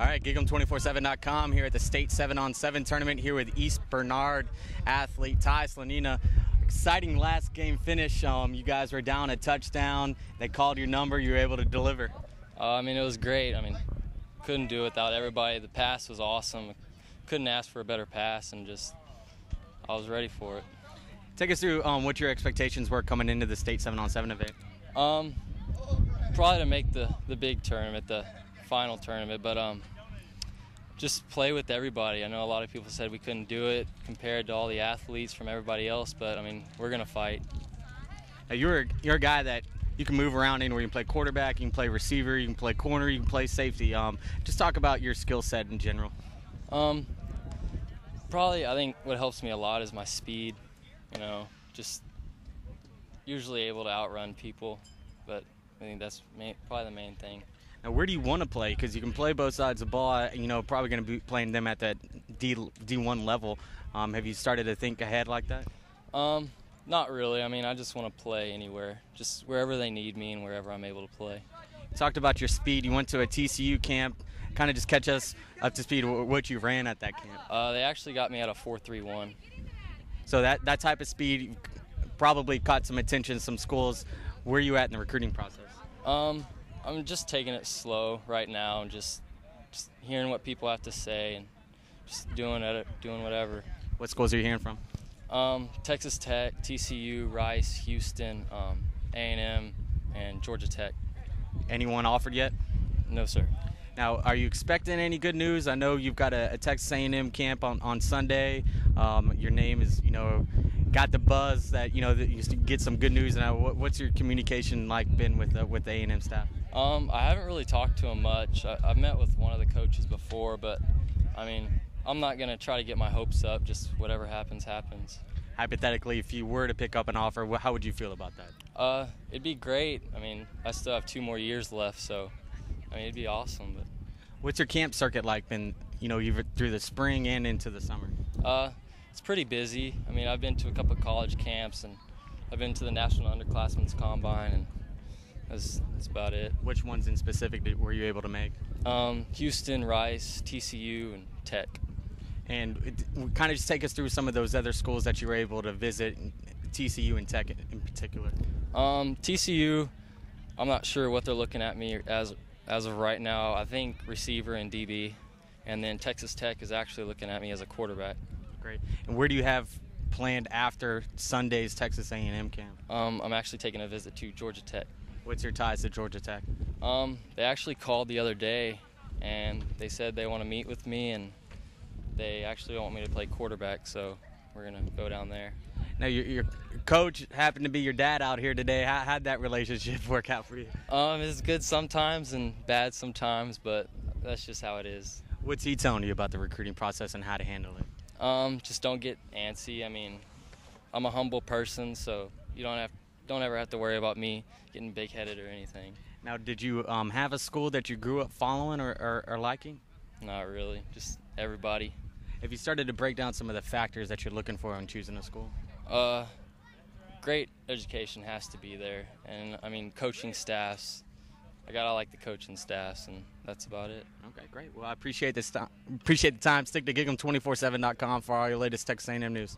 All right, gig'em247.com here at the State 7-on-7 tournament here with East Bernard athlete Ty Slanina. Exciting last game finish. You guys were down a touchdown. They called your number. You were able to deliver. It was great. Couldn't do it without everybody. The pass was awesome. Couldn't ask for a better pass, and I was ready for it. Take us through what your expectations were coming into the State 7-on-7 event. Probably to make the big tournament, the final tournament, but just play with everybody. I know a lot of people said we couldn't do it compared to all the athletes from everybody else, but we're gonna fight. Now, you're a guy that you can move around anywhere. You can play quarterback, you can play receiver, you can play corner, you can play safety. Just talk about your skill set in general. Probably I think what helps me a lot is my speed. Just usually able to outrun people, but I think that's probably the main thing. Now, where do you want to play? Because you can play both sides of the ball. Probably going to be playing them at that D1 level. Have you started to think ahead like that? Not really. I just want to play anywhere, just wherever they need me and wherever I'm able to play. You talked about your speed. You went to a TCU camp. Kind of just catch us up to speed what you ran at that camp. They actually got me at a 4.31. So that type of speed probably caught some attention, some schools. Where are you at in the recruiting process? I'm just taking it slow right now and just hearing what people have to say and just doing whatever. What schools are you hearing from? Texas Tech, TCU, Rice, Houston, A&M, and Georgia Tech. Anyone offered yet? No, sir. Now, are you expecting any good news? I know you've got a Texas A&M camp on Sunday. Your name is, got the buzz that, that you get some good news. Now, what's your communication like been with the A&M staff? I haven't really talked to them much. I've met with one of the coaches before, but, I'm not going to try to get my hopes up. Just whatever happens, happens. Hypothetically, if you were to pick up an offer, how would you feel about that? It'd be great. I still have 2 more years left, so it'd be awesome. But what's your camp circuit like been, through the spring and into the summer? It's pretty busy. I've been to a couple of college camps, and I've been to the National Underclassmen's Combine, and that's about it. Which ones in specific were you able to make? Houston, Rice, TCU, and Tech. And kind of just take us through some of those other schools that you were able to visit, TCU and Tech in particular. TCU, I'm not sure what they're looking at me as of right now. I think receiver and DB, and then Texas Tech is actually looking at me as a quarterback. Great. And where do you have planned after Sunday's Texas A&M camp? I'm actually taking a visit to Georgia Tech. What's your ties to Georgia Tech? They actually called the other day, and they said they want to meet with me, and they actually want me to play quarterback, so we're going to go down there. Now, your coach happened to be your dad out here today. How'd that relationship work out for you? It's good sometimes and bad sometimes, but that's just how it is. What's he telling you about the recruiting process and how to handle it? Just don't get antsy. I'm a humble person, so you don't ever have to worry about me getting big-headed or anything. Now, did you have a school that you grew up following or liking? Not really, just everybody. Have you started to break down some of the factors that you're looking for when choosing a school? Great education has to be there, and coaching staffs. I gotta like the coaching staffs, and that's about it. Okay, great. Well, I appreciate the time. Stick to gig'em247.com for all your latest Texas A&M news.